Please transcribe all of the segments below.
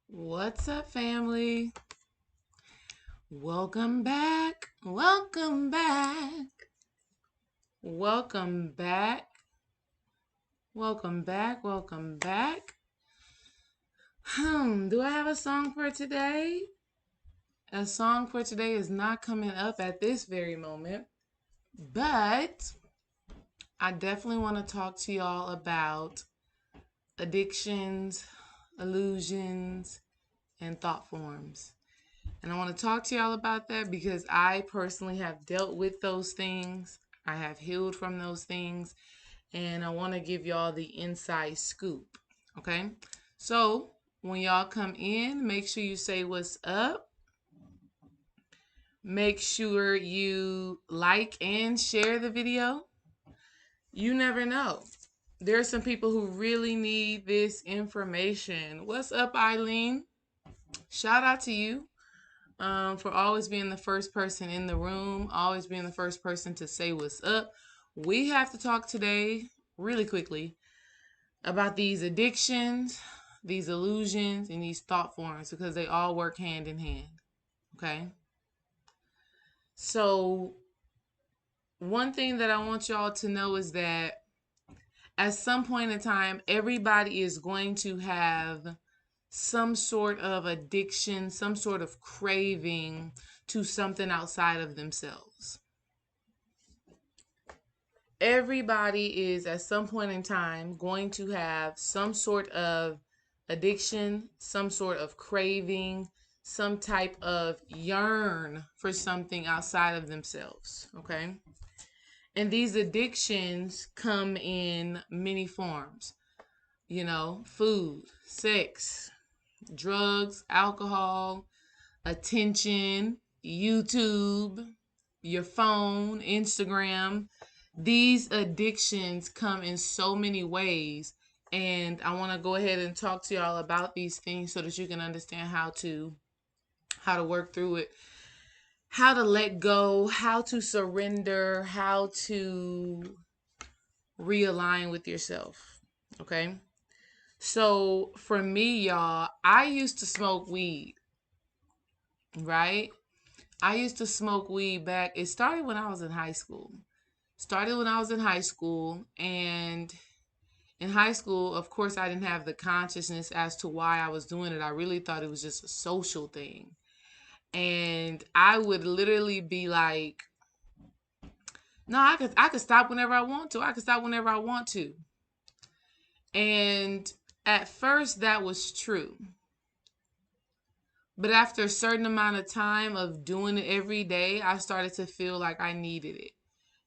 What's up, family? Welcome back. Welcome back. Welcome back. Welcome back. Welcome back. Do I have a song for today? A song for today is not coming up at this very moment, but I definitely want to talk to y'all about addictions, illusions, and thought forms. And I want to talk to y'all about that because I personally have dealt with those things. I have healed from those things. And I want to give y'all the inside scoop. Okay? So, when y'all come in, make sure you say what's up. Make sure you like and share the video. You never know. There are some people who really need this information. What's up, Eileen? Shout out to you. For always being the first person in the room, always being the first person to say what's up. We have to talk today, really quickly, about these addictions, these illusions, and these thought forms because they all work hand in hand. Okay? So, one thing that I want y'all to know is that at some point in time, everybody is going to have some sort of addiction, some sort of craving to something outside of themselves. Everybody is at some point in time going to have some sort of addiction, some sort of craving, some type of yearn for something outside of themselves. Okay. And these addictions come in many forms, food, sex, drugs, alcohol, attention, YouTube, your phone, Instagram. These addictions come in so many ways. And I want to go ahead and talk to y'all about these things so that you can understand how to work through it, how to let go, how to surrender, how to realign with yourself. Okay? So for me, y'all, I used to smoke weed, right? I used to smoke weed back. It started when I was in high school. And in high school, of course, I didn't have the consciousness as to why I was doing it. I really thought it was just a social thing. And I would literally be like, no, I could stop whenever I want to. I could stop whenever I want to. And at first that was true. But after a certain amount of time of doing it every day, I started to feel like I needed it.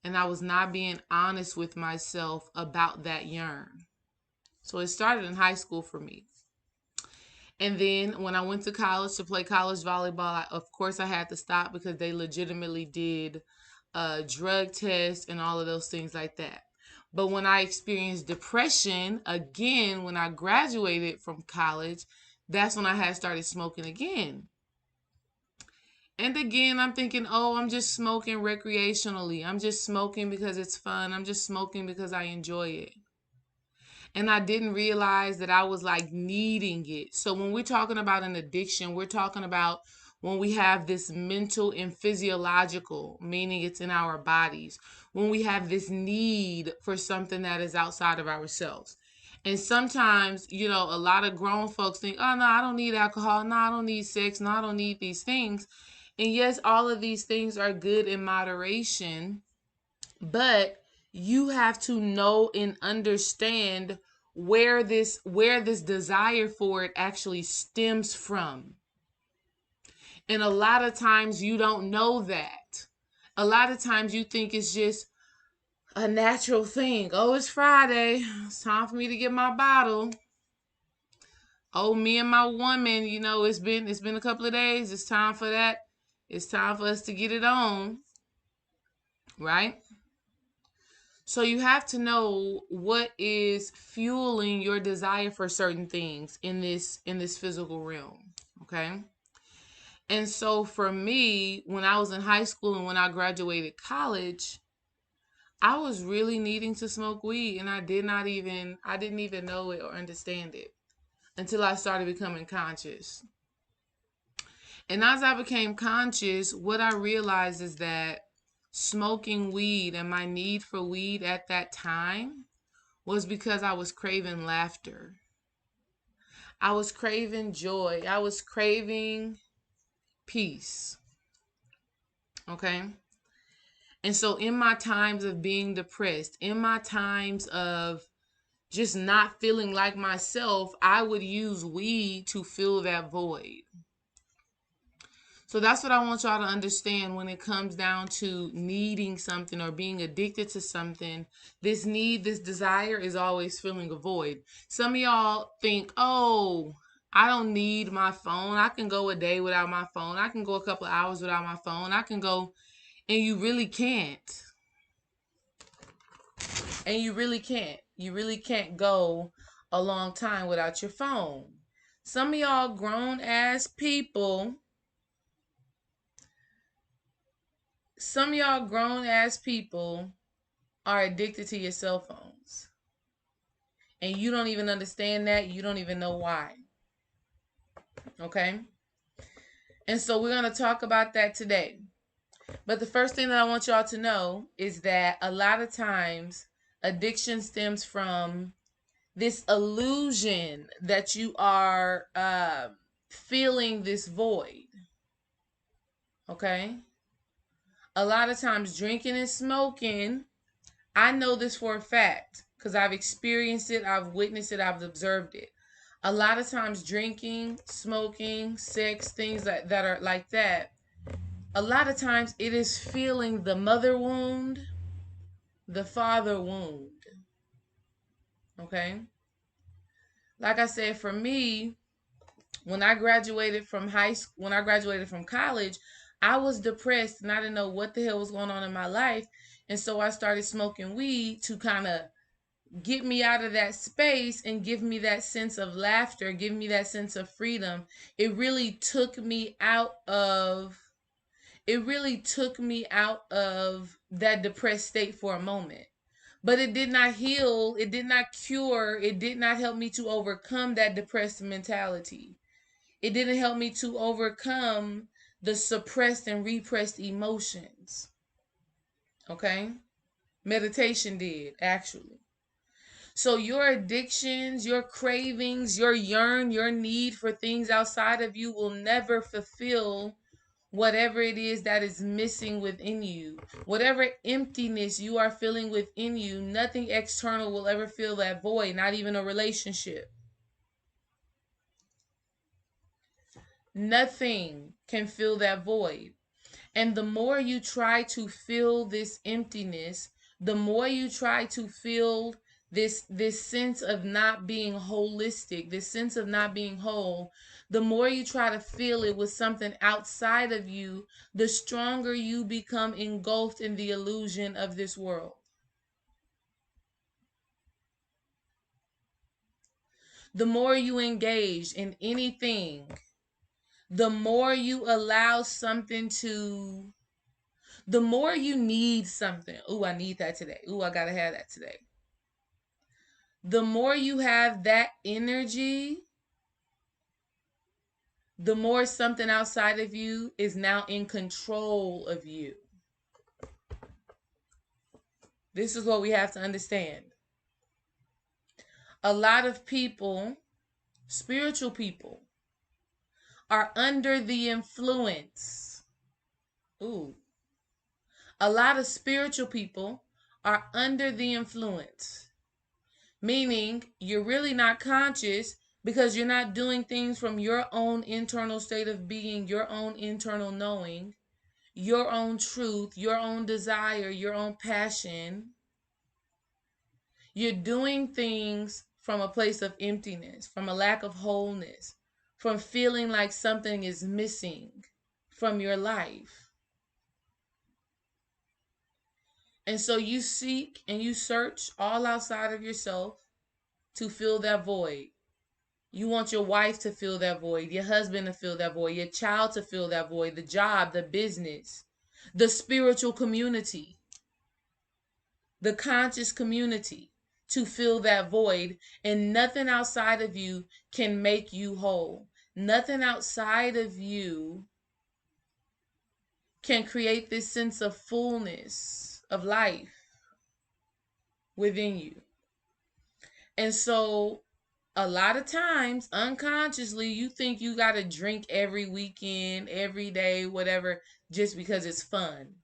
And I was not being honest with myself about that yearn. So it started in high school for me. And then when I went to college to play college volleyball, of course I had to stop because they legitimately did drug tests and all of those things like that. But when I experienced depression again, when I graduated from college, that's when I had started smoking again. And again, I'm thinking, oh, I'm just smoking recreationally. I'm just smoking because it's fun. I'm just smoking because I enjoy it. And I didn't realize that I was like needing it. So when we're talking about an addiction, we're talking about when we have this mental and physiological, meaning it's in our bodies, when we have this need for something that is outside of ourselves. And sometimes, a lot of grown folks think, oh, no, I don't need alcohol. No, I don't need sex. No, I don't need these things. And yes, all of these things are good in moderation, but you have to know and understand where this desire for it actually stems from. And a lot of times you don't know that. A lot of times you think it's just a natural thing. Oh, it's Friday. It's time for me to get my bottle. Oh, me and my woman, it's been a couple of days. It's time for that. It's time for us to get it on, right? So you have to know what is fueling your desire for certain things in this physical realm, okay? And so for me, when I was in high school and when I graduated college, I was really needing to smoke weed and I didn't even know it or understand it until I started becoming conscious. And as I became conscious, what I realized is that smoking weed and my need for weed at that time was because I was craving laughter. I was craving joy. I was craving peace. Okay? And so in my times of being depressed, in my times of just not feeling like myself, I would use weed to fill that void. So that's what I want y'all to understand when it comes down to needing something or being addicted to something. This need, this desire is always filling a void. Some of y'all think, oh, I don't need my phone. I can go a day without my phone. I can go a couple of hours without my phone. I can go, and you really can't. And you really can't. You really can't go a long time without your phone. Some of y'all grown ass people, are addicted to your cell phones. And you don't even understand that. You don't even know why. Okay? And so we're going to talk about that today. But the first thing that I want y'all to know is that a lot of times addiction stems from this illusion that you are feeling this void. Okay? A lot of times drinking and smoking, I know this for a fact because I've experienced it, I've witnessed it, I've observed it. A lot of times drinking, smoking, sex, things that are like that, a lot of times it is feeling the mother wound, the father wound. Okay? Like I said, for me, when I graduated from college, I was depressed and I didn't know what the hell was going on in my life. And so I started smoking weed to kind of get me out of that space and give me that sense of laughter, give me that sense of freedom. It really took me out of that depressed state for a moment. But it did not heal, it did not cure, it did not help me to overcome that depressed mentality. It didn't help me to overcome the suppressed and repressed emotions. Okay? Meditation did, actually. So your addictions, your cravings, your need for things outside of you will never fulfill whatever it is that is missing within you. Whatever emptiness you are feeling within you, nothing external will ever fill that void, not even a relationship. Nothing can fill that void. And the more you try to fill this emptiness, the more you try to fill this sense of not being holistic, this sense of not being whole, the more you try to fill it with something outside of you, the stronger you become engulfed in the illusion of this world. The more you engage in anything, the more you allow something to, the more you need something. Ooh, I need that today. Ooh, I gotta have that today. The more you have that energy, the more something outside of you is now in control of you. This is what we have to understand. A lot of people, spiritual people, are under the influence. Ooh. A lot of spiritual people are under the influence. Meaning you're really not conscious because you're not doing things from your own internal state of being, your own internal knowing, your own truth, your own desire, your own passion. You're doing things from a place of emptiness, from a lack of wholeness, from feeling like something is missing from your life. And so you seek and you search all outside of yourself to fill that void. You want your wife to fill that void, your husband to fill that void, your child to fill that void, the job, the business, the spiritual community, the conscious community. to fill that void, and nothing outside of you can make you whole. Nothing outside of you can create this sense of fullness of life within you. And so a lot of times, unconsciously, you think you got to drink every weekend, every day, whatever, just because it's fun.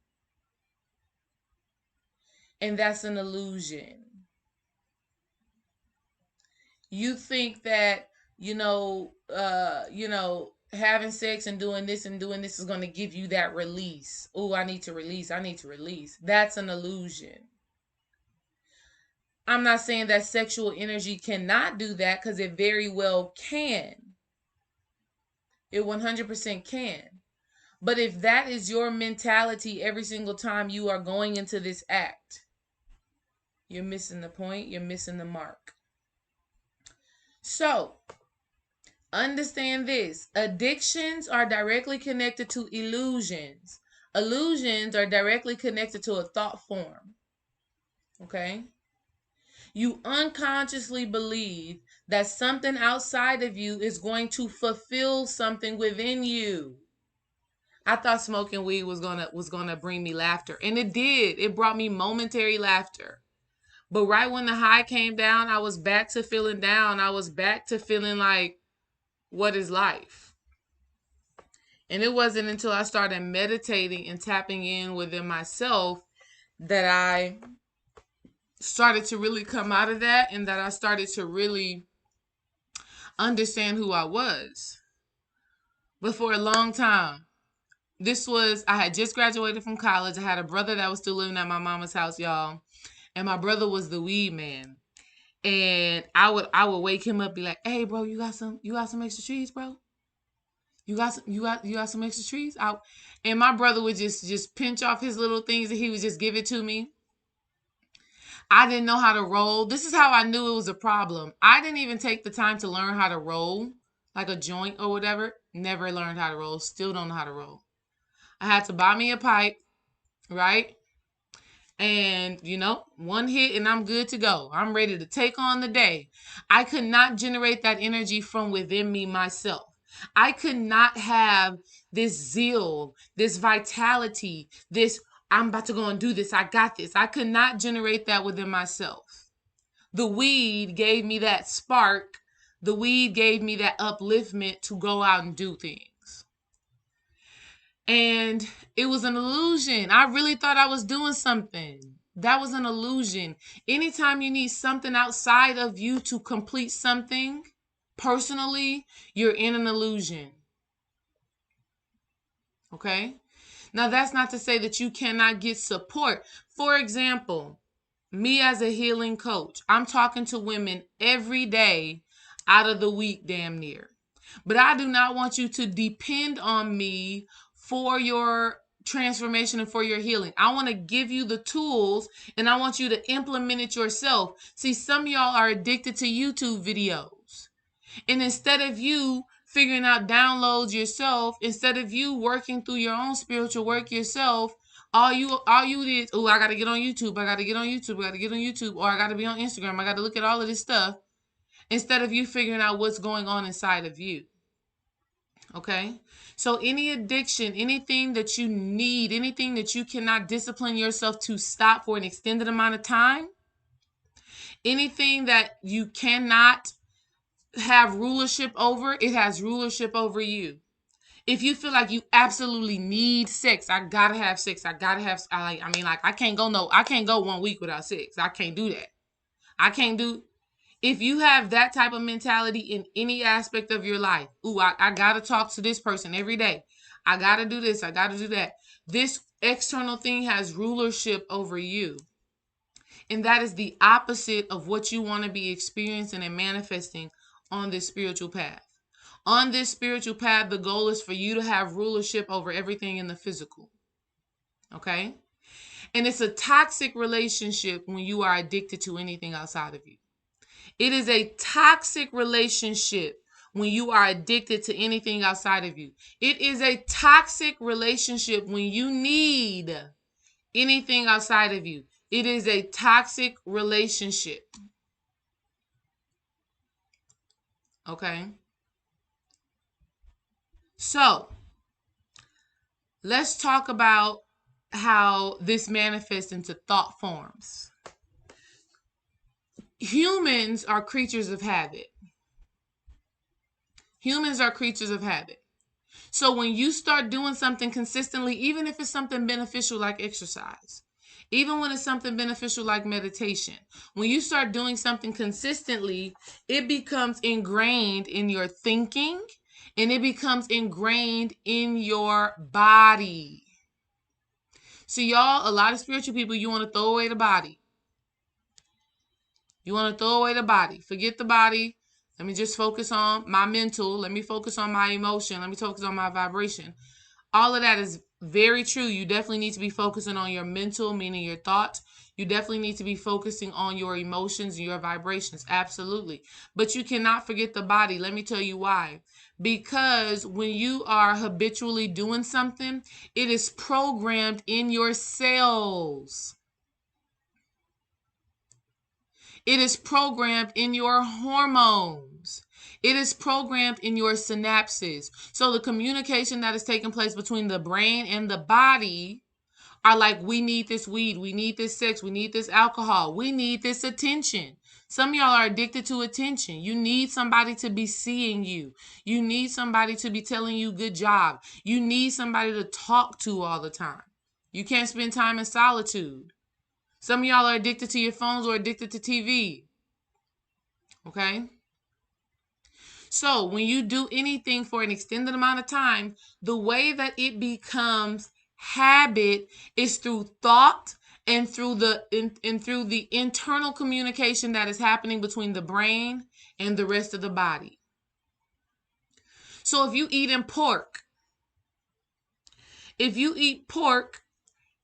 And that's an illusion. You think that, having sex and doing this is going to give you that release. Oh, I need to release. I need to release. That's an illusion. I'm not saying that sexual energy cannot do that, because it very well can. It 100% can. But if that is your mentality every single time you are going into this act, you're missing the point. You're missing the mark. So, understand this. Addictions are directly connected to illusions. Illusions are directly connected to a thought form. Okay? You unconsciously believe that something outside of you is going to fulfill something within you. I thought smoking weed was gonna bring me laughter, and it did. It brought me momentary laughter. But right when the high came down, I was back to feeling down. I was back to feeling like, what is life? And it wasn't until I started meditating and tapping in within myself that I started to really come out of that, and that I started to really understand who I was. But for a long time, I had just graduated from college. I had a brother that was still living at my mama's house, y'all. And my brother was the weed man. And I would wake him up, be like, "Hey, bro, you got some extra trees, bro? You got some extra trees?" And my brother would just pinch off his little things, and he would just give it to me. I didn't know how to roll. This is how I knew it was a problem. I didn't even take the time to learn how to roll, like a joint or whatever. Never learned how to roll. Still don't know how to roll. I had to buy me a pipe, right? And, one hit and I'm good to go. I'm ready to take on the day. I could not generate that energy from within me myself. I could not have this zeal, this vitality, this, I'm about to go and do this. I got this. I could not generate that within myself. The weed gave me that spark. The weed gave me that upliftment to go out and do things. And it was an illusion. I really thought I was doing something. That was an illusion. Anytime you need something outside of you to complete something personally, you're in an illusion. Okay? Now, that's not to say that you cannot get support. For example, me as a healing coach, I'm talking to women every day out of the week, damn near. But I do not want you to depend on me for your transformation and for your healing. I want to give you the tools, and I want you to implement it yourself. See, some of y'all are addicted to YouTube videos. And instead of you figuring out downloads yourself, instead of you working through your own spiritual work yourself, all you did, oh, I got to get on YouTube. I got to get on YouTube. I got to get on YouTube. Or I got to be on Instagram. I got to look at all of this stuff. Instead of you figuring out what's going on inside of you. Okay? So any addiction, anything that you need, anything that you cannot discipline yourself to stop for an extended amount of time, anything that you cannot have rulership over, it has rulership over you. If you feel like you absolutely need sex, I gotta have sex. I can't go 1 week without sex. I can't do that. If you have that type of mentality in any aspect of your life, I gotta talk to this person every day. I gotta do this. I gotta do that. This external thing has rulership over you. And that is the opposite of what you want to be experiencing and manifesting on this spiritual path. On this spiritual path, the goal is for you to have rulership over everything in the physical. Okay? And it's a toxic relationship when you are addicted to anything outside of you. It is a toxic relationship when you are addicted to anything outside of you. It is a toxic relationship when you need anything outside of you. It is a toxic relationship. Okay? So, let's talk about how this manifests into thought forms. Humans are creatures of habit. Humans are creatures of habit. So when you start doing something consistently, even if it's something beneficial like exercise, even when it's something beneficial like meditation, when you start doing something consistently, it becomes ingrained in your thinking and it becomes ingrained in your body. So y'all, a lot of spiritual people, you want to throw away the body. You want to throw away the body. Forget the body. Let me just focus on my mental. Let me focus on my emotion. Let me focus on my vibration. All of that is very true. You definitely need to be focusing on your mental, meaning your thoughts. You definitely need to be focusing on your emotions and your vibrations. Absolutely. But you cannot forget the body. Let me tell you why. Because when you are habitually doing something, it is programmed in your cells. It is programmed in your hormones. It is programmed in your synapses. So the communication that is taking place between the brain and the body are like, we need this weed, we need this sex, we need this alcohol, we need this attention. Some of y'all are addicted to attention. You need somebody to be seeing you. You need somebody to be telling you good job. You need somebody to talk to all the time. You can't spend time in solitude. Some of y'all are addicted to your phones or addicted to TV. Okay? So when you do anything for an extended amount of time, the way that it becomes habit is through thought and through the internal communication that is happening between the brain and the rest of the body. So if you eat pork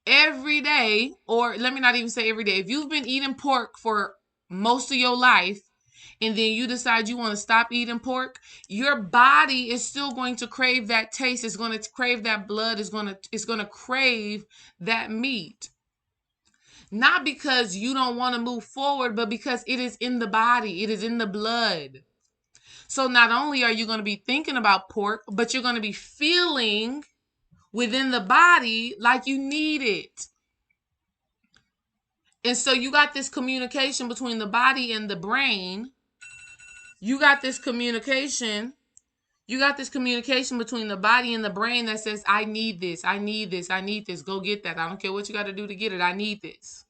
every day, or let me not even say every day, if you've been eating pork for most of your life, and then you decide you want to stop eating pork, your body is still going to crave that taste. It's going to crave that blood. It's going to crave that meat. Not because you don't want to move forward, but because it is in the body. It is in the blood. So not only are you going to be thinking about pork, but you're going to be feeling within the body like you need it. And so you got this communication between the body and the brain. You got this communication between the body and the brain that says, I need this, I need this, I need this. Go get that. I don't care what you got to do to get it. I need this.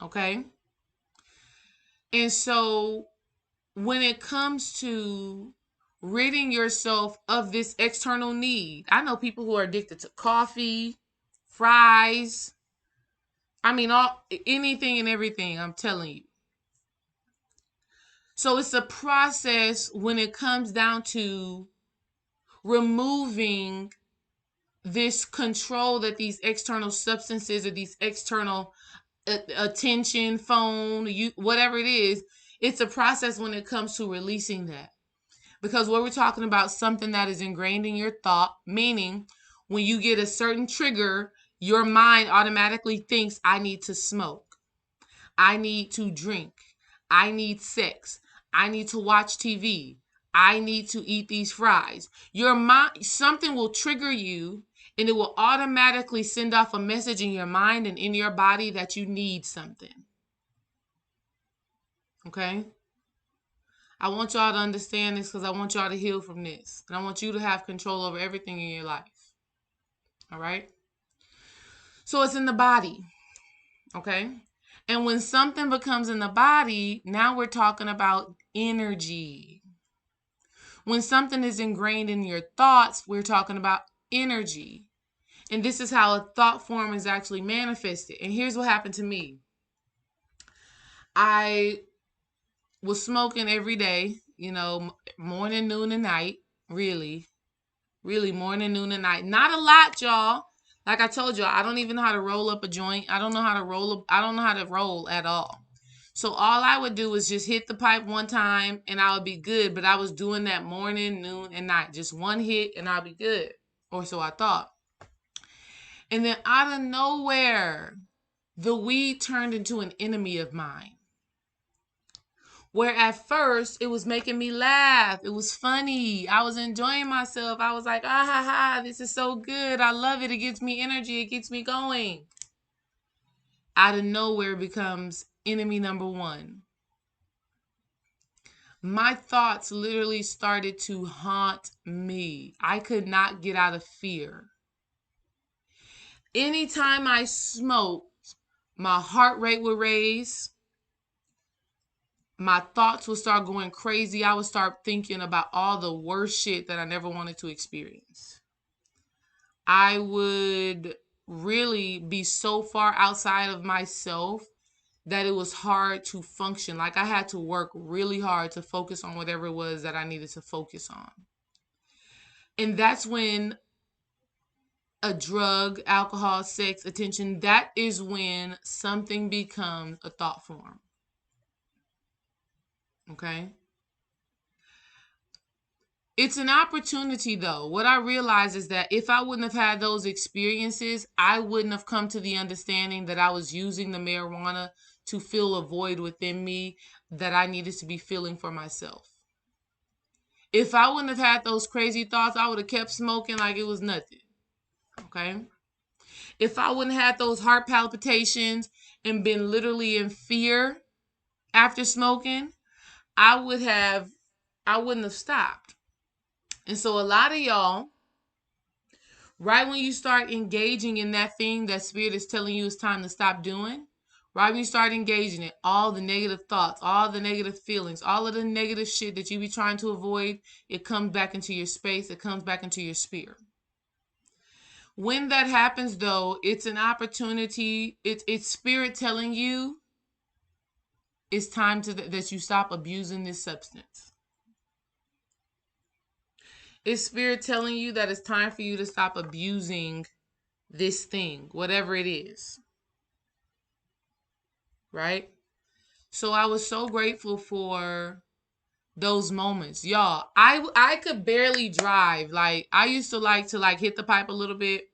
Okay? And so when it comes to ridding yourself of this external need, I know people who are addicted to coffee, fries. I mean, anything and everything, I'm telling you. So it's a process when it comes down to removing this control that these external substances or these external attention, phone, whatever it is, it's a process when it comes to releasing that. Because what we're talking about, something that is ingrained in your thought, meaning when you get a certain trigger, your mind automatically thinks, I need to smoke. I need to drink. I need sex. I need to watch TV. I need to eat these fries. Your mind, something will trigger you and it will automatically send off a message in your mind and in your body that you need something. Okay? I want y'all to understand this because I want y'all to heal from this. And I want you to have control over everything in your life. All right? So it's in the body. Okay? And when something becomes in the body, now we're talking about energy. When something is ingrained in your thoughts, we're talking about energy. And this is how a thought form is actually manifested. And here's what happened to me. I was smoking every day, morning, noon, and night. Really morning, noon, and night. Not a lot, y'all. Like I told y'all, I don't even know how to roll up a joint. I don't know how to roll at all. So all I would do was just hit the pipe one time and I would be good. But I was doing that morning, noon, and night. Just one hit and I'll be good. Or so I thought. And then out of nowhere, the weed turned into an enemy of mine. Where at first it was making me laugh. It was funny. I was enjoying myself. I was like, ah ha ha, this is so good. I love it. It gives me energy. It gets me going. Out of nowhere it becomes enemy number one. My thoughts literally started to haunt me. I could not get out of fear. Anytime I smoked, my heart rate would raise. My thoughts would start going crazy. I would start thinking about all the worst shit that I never wanted to experience. I would really be so far outside of myself that it was hard to function. Like I had to work really hard to focus on whatever it was that I needed to focus on. And that's when a drug, alcohol, sex, attention, that is when something becomes a thought form. Okay? It's an opportunity though. What I realized is that if I wouldn't have had those experiences, I wouldn't have come to the understanding that I was using the marijuana to fill a void within me that I needed to be filling for myself. If I wouldn't have had those crazy thoughts, I would have kept smoking like it was nothing. Okay? If I wouldn't have had those heart palpitations and been literally in fear after smoking, I wouldn't have stopped. And so a lot of y'all, right when you start engaging in that thing that spirit is telling you it's time to stop doing, right when you start engaging it, all the negative thoughts, all the negative feelings, all of the negative shit that you be trying to avoid, it comes back into your space, it comes back into your spirit. When that happens though, it's an opportunity, it's spirit telling you it's time that you stop abusing this substance. It's spirit telling you that it's time for you to stop abusing this thing, whatever it is. Right? So I was so grateful for those moments. Y'all, I could barely drive. Like I used to like hit the pipe a little bit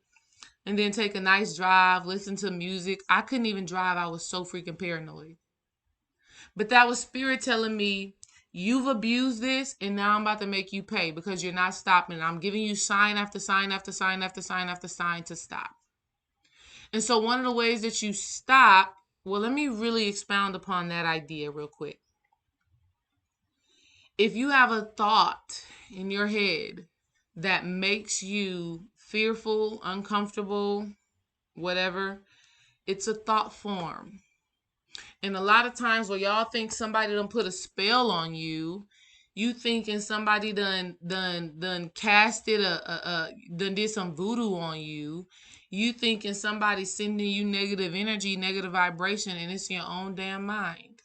and then take a nice drive, listen to music. I couldn't even drive. I was so freaking paranoid. But that was spirit telling me, you've abused this and now I'm about to make you pay because you're not stopping. I'm giving you sign after sign after sign after sign after sign to stop. And so one of the ways that you stop, well, let me really expound upon that idea real quick. If you have a thought in your head that makes you fearful, uncomfortable, whatever, it's a thought form. And a lot of times where y'all think somebody done put a spell on you, you thinking somebody done casted done did some voodoo on you. You thinking somebody sending you negative energy, negative vibration, and it's your own damn mind.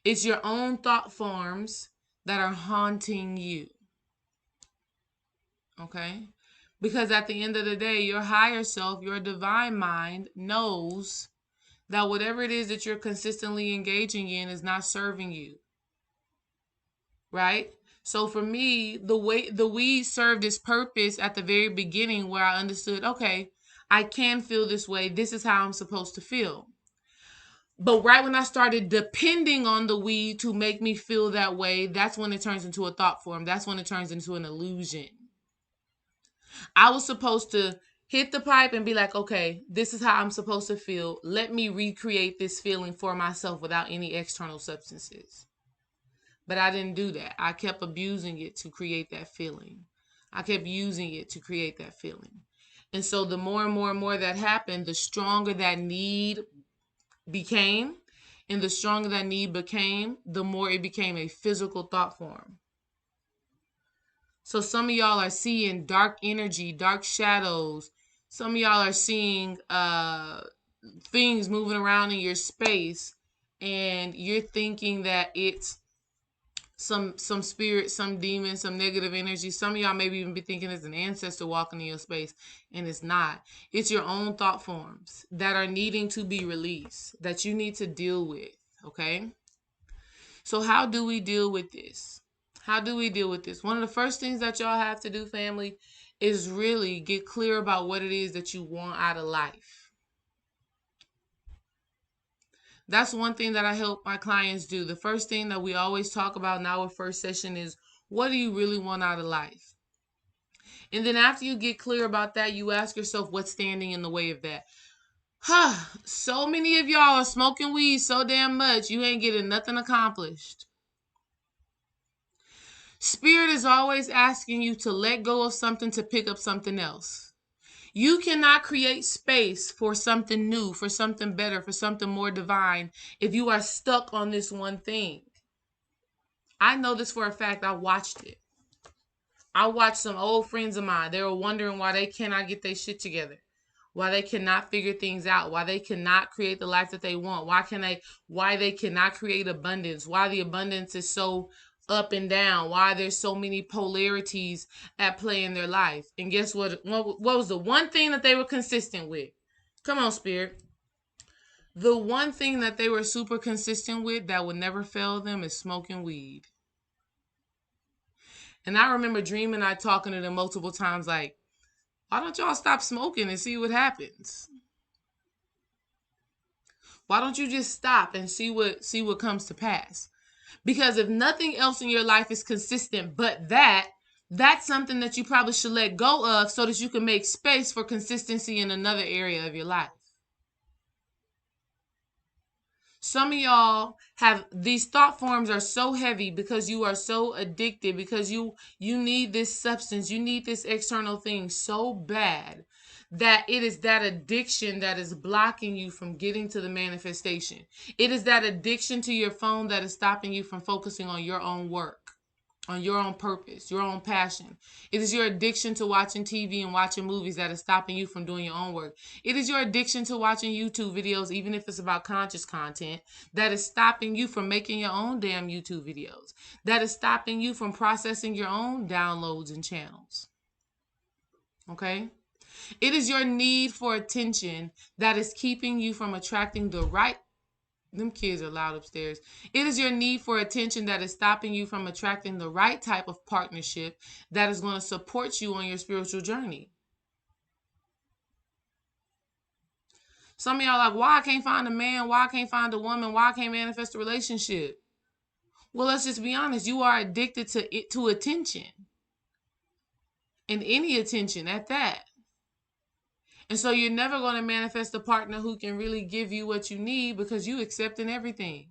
It's your own thought forms that are haunting you. Okay? Because at the end of the day, your higher self, your divine mind knows that whatever it is that you're consistently engaging in is not serving you. Right? So for me, the weed served its purpose at the very beginning where I understood, okay, I can feel this way. This is how I'm supposed to feel. But right when I started depending on the weed to make me feel that way, that's when it turns into a thought form. That's when it turns into an illusion. I was supposed to hit the pipe and be like, okay, this is how I'm supposed to feel. Let me recreate this feeling for myself without any external substances. But I didn't do that. I kept abusing it to create that feeling. I kept using it to create that feeling. And so the more and more and more that happened, the stronger that need became. And the stronger that need became, the more it became a physical thought form. So some of y'all are seeing dark energy, dark shadows. Some of y'all are seeing things moving around in your space, and you're thinking that it's some spirit, some demon, some negative energy. Some of y'all maybe even be thinking it's an ancestor walking in your space, and it's not. It's your own thought forms that are needing to be released, that you need to deal with, okay? So how do we deal with this? How do we deal with this? One of the first things that y'all have to do, family, is really get clear about what it is that you want out of life. That's one thing that I help my clients do. The first thing that we always talk about in our first session is, what do you really want out of life? And then after you get clear about that, you ask yourself, what's standing in the way of that? So many of y'all are smoking weed so damn much, you ain't getting nothing accomplished. Spirit is always asking you to let go of something to pick up something else. You cannot create space for something new, for something better, for something more divine if you are stuck on this one thing. I know this for a fact. I watched it. I watched some old friends of mine. They were wondering why they cannot get their shit together, why they cannot figure things out, why they cannot create the life that they want, why they cannot create abundance, why the abundance is so up and down, why there's so many polarities at play in their life. And guess what? What was the one thing that they were consistent with? Come on, Spirit. The one thing that they were super consistent with that would never fail them is smoking weed. And I remember dreaming, I talking to them multiple times, like, why don't y'all stop smoking and see what happens? Why don't you just stop and see what comes to pass? Because if nothing else in your life is consistent but that's something that you probably should let go of so that you can make space for consistency in another area of your life. Some of y'all have these thought forms are so heavy because you are so addicted, because you need this substance, you need this external thing so bad that it is that addiction that is blocking you from getting to the manifestation. It is that addiction to your phone that is stopping you from focusing on your own work, on your own purpose, your own passion. It is your addiction to watching TV and watching movies that is stopping you from doing your own work. It is your addiction to watching YouTube videos, even if it's about conscious content, that is stopping you from making your own damn YouTube videos. That is stopping you from processing your own downloads and channels. Okay? It is your need for attention that is keeping you from attracting the right. Them kids are loud upstairs. It is your need for attention that is stopping you from attracting the right type of partnership that is going to support you on your spiritual journey. Some of y'all are like, why I can't find a man? Why I can't find a woman? Why I can't manifest a relationship? Well, let's just be honest. You are addicted to attention. And any attention at that. And so you're never going to manifest a partner who can really give you what you need because you accepting everything.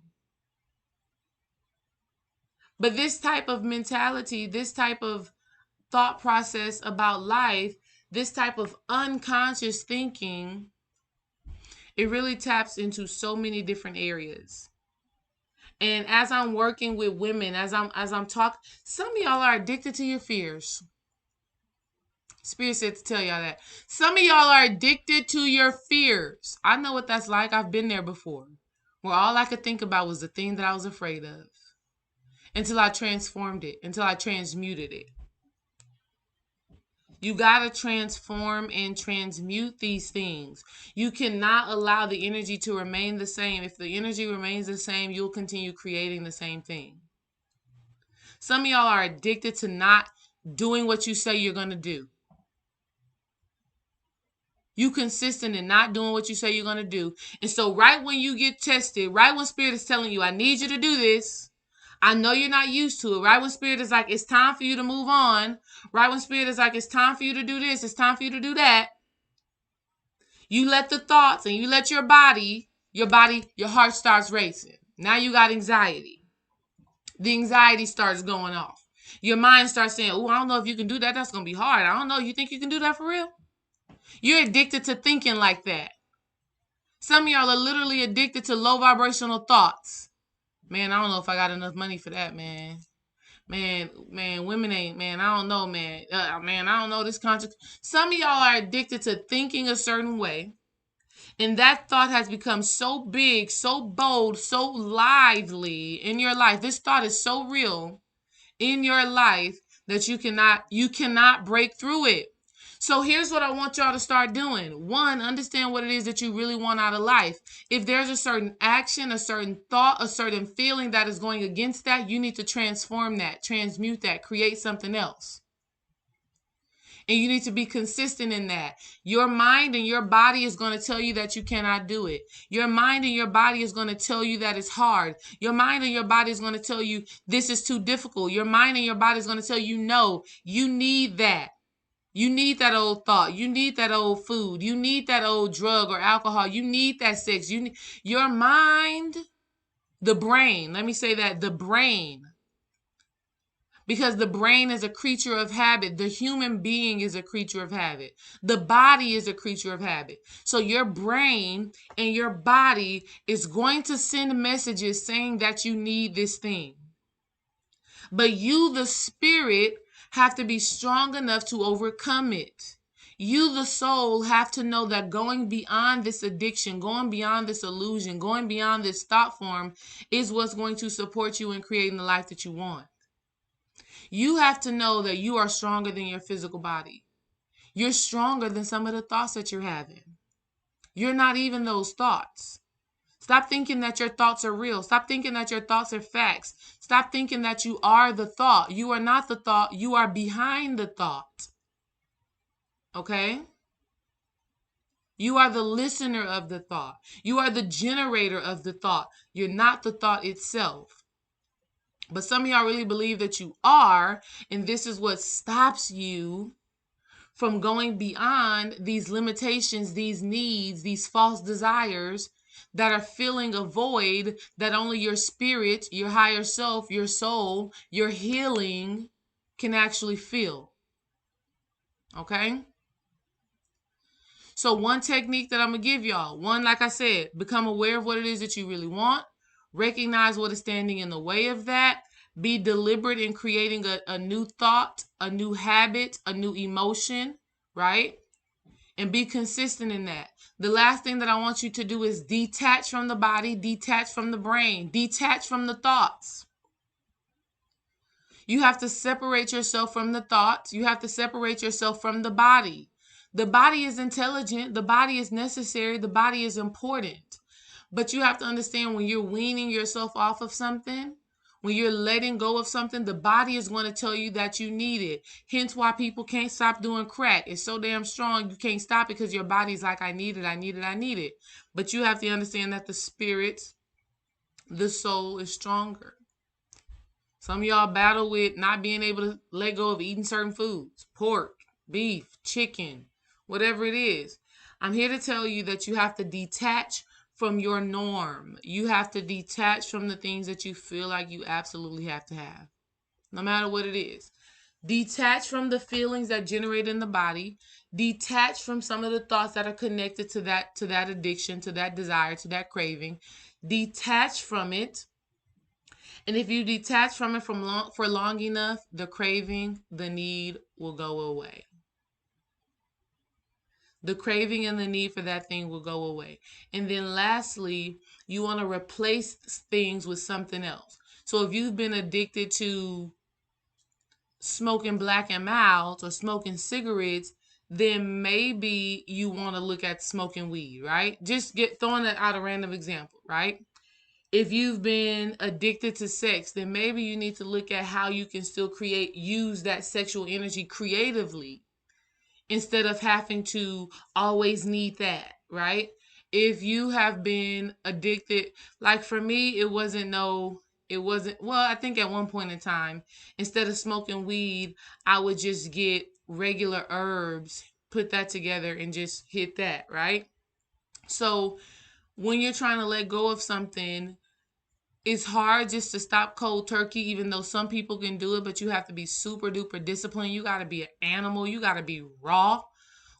But this type of mentality, this type of thought process about life, this type of unconscious thinking, it really taps into so many different areas. And as I'm working with women, as I'm talking, some of y'all are addicted to your fears. Spirit said to tell y'all that. Some of y'all are addicted to your fears. I know what that's like. I've been there before. Where all I could think about was the thing that I was afraid of. Until I transformed it. Until I transmuted it. You got to transform and transmute these things. You cannot allow the energy to remain the same. If the energy remains the same, you'll continue creating the same thing. Some of y'all are addicted to not doing what you say you're going to do. You consistent in not doing what you say you're going to do. And so right when you get tested, right when Spirit is telling you, I need you to do this, I know you're not used to it. Right when Spirit is like, it's time for you to move on. Right when Spirit is like, it's time for you to do this. It's time for you to do that. You let the thoughts and you let your heart starts racing. Now you got anxiety. The anxiety starts going off. Your mind starts saying, oh, I don't know if you can do that. That's going to be hard. I don't know. You think you can do that for real? You're addicted to thinking like that. Some of y'all are literally addicted to low vibrational thoughts. Man, I don't know if I got enough money for that, man. Man, women ain't, man, I don't know, man. Man, I don't know this concept. Some of y'all are addicted to thinking a certain way. And that thought has become so big, so bold, so lively in your life. This thought is so real in your life that you cannot break through it. So here's what I want y'all to start doing. One, understand what it is that you really want out of life. If there's a certain action, a certain thought, a certain feeling that is going against that, you need to transform that, transmute that, create something else. And you need to be consistent in that. Your mind and your body is going to tell you that you cannot do it. Your mind and your body is going to tell you that it's hard. Your mind and your body is going to tell you this is too difficult. Your mind and your body is going to tell you no, you need that. You need that old thought. You need that old food. You need that old drug or alcohol. You need that sex. You need your mind, the brain. Let me say that, the brain. Because the brain is a creature of habit. The human being is a creature of habit. The body is a creature of habit. So your brain and your body is going to send messages saying that you need this thing. But you, the spirit, have to be strong enough to overcome it. You, the soul, have to know that going beyond this addiction, going beyond this illusion, going beyond this thought form is what's going to support you in creating the life that you want. You have to know that you are stronger than your physical body. You're stronger than some of the thoughts that you're having. You're not even those thoughts. Stop thinking that your thoughts are real. Stop thinking that your thoughts are facts. Stop thinking that you are the thought. You are not the thought. You are behind the thought. Okay? You are the listener of the thought. You are the generator of the thought. You're not the thought itself. But some of y'all really believe that you are, and this is what stops you from going beyond these limitations, these needs, these false desires that are filling a void that only your spirit, your higher self, your soul, your healing can actually fill. Okay? So one technique that I'm going to give y'all, one, like I said, become aware of what it is that you really want. Recognize what is standing in the way of that. Be deliberate in creating a new thought, a new habit, a new emotion, right? And be consistent in that. The last thing that I want you to do is detach from the body, detach from the brain, detach from the thoughts. You have to separate yourself from the thoughts. You have to separate yourself from the body. The body is intelligent. The body is necessary. The body is important. But you have to understand, when you're weaning yourself off of something, when you're letting go of something, the body is going to tell you that you need it. Hence why people can't stop doing crack. It's so damn strong, you can't stop it because your body's like, I need it, I need it, I need it. But you have to understand that the spirit, the soul is stronger. Some of y'all battle with not being able to let go of eating certain foods, pork, beef, chicken, whatever it is. I'm here to tell you that you have to detach from your norm. You have to detach from the things that you feel like you absolutely have to have, no matter what it is. Detach from the feelings that generate in the body. Detach from some of the thoughts that are connected to that addiction, to that desire, to that craving. Detach from it. And if you detach from it for long enough, the craving, the need will go away. The craving and the need for that thing will go away. And then lastly, you want to replace things with something else. So if you've been addicted to smoking Black and Milds or smoking cigarettes, then maybe you want to look at smoking weed, right? Just throwing that out a random example, right? If you've been addicted to sex, then maybe you need to look at how you can still use that sexual energy creatively instead of having to always need that, right? If you have been addicted, like for me, well, I think at one point in time, instead of smoking weed, I would just get regular herbs, put that together and just hit that, right? So when you're trying to let go of something, it's hard just to stop cold turkey, even though some people can do it, but you have to be super duper disciplined. You got to be an animal. You got to be raw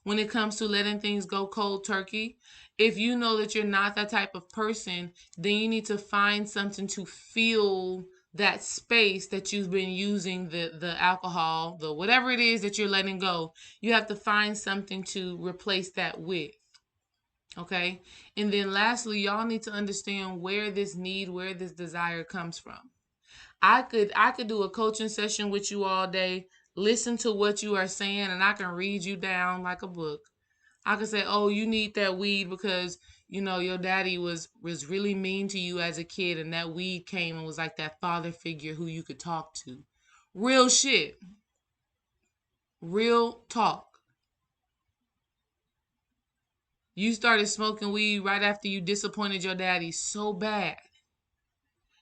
when it comes to letting things go cold turkey. If you know that you're not that type of person, then you need to find something to fill that space that you've been using, the alcohol, the whatever it is that you're letting go. You have to find something to replace that with. Okay. And then lastly, y'all need to understand where this need, where this desire comes from. I could do a coaching session with you all day, listen to what you are saying, and I can read you down like a book. I could say, oh, you need that weed because, your daddy was really mean to you as a kid, and that weed came and was like that father figure who you could talk to. Real shit. Real talk. You started smoking weed right after you disappointed your daddy so bad.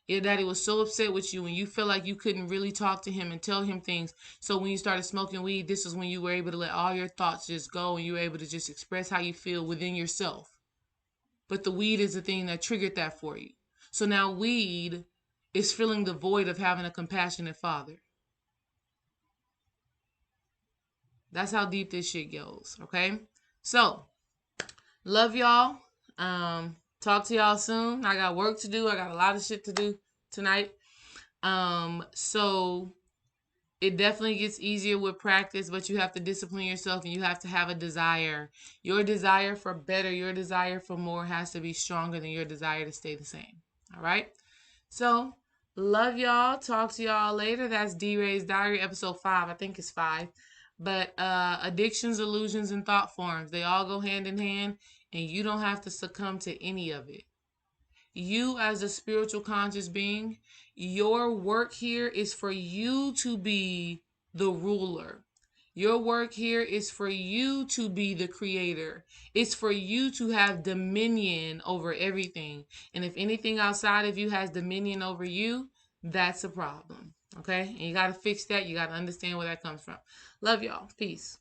Your daddy was so upset with you and you felt like you couldn't really talk to him and tell him things. So when you started smoking weed, this is when you were able to let all your thoughts just go and you were able to just express how you feel within yourself. But the weed is the thing that triggered that for you. So now weed is filling the void of having a compassionate father. That's how deep this shit goes, okay? So, love y'all. Talk to y'all soon. I got work to do. I got a lot of shit to do tonight. So it definitely gets easier with practice, but you have to discipline yourself and you have to have a desire. Your desire for better, your desire for more has to be stronger than your desire to stay the same. All right? So, love y'all. Talk to y'all later. That's D-Ray's Diary, episode 5. I think it's 5. But addictions, illusions, and thought forms, they all go hand in hand, and you don't have to succumb to any of it. You, as a spiritual conscious being, your work here is for you to be the ruler. Your work here is for you to be the creator. It's for you to have dominion over everything. And if anything outside of you has dominion over you, that's a problem. Okay? And you got to fix that. You got to understand where that comes from. Love y'all. Peace.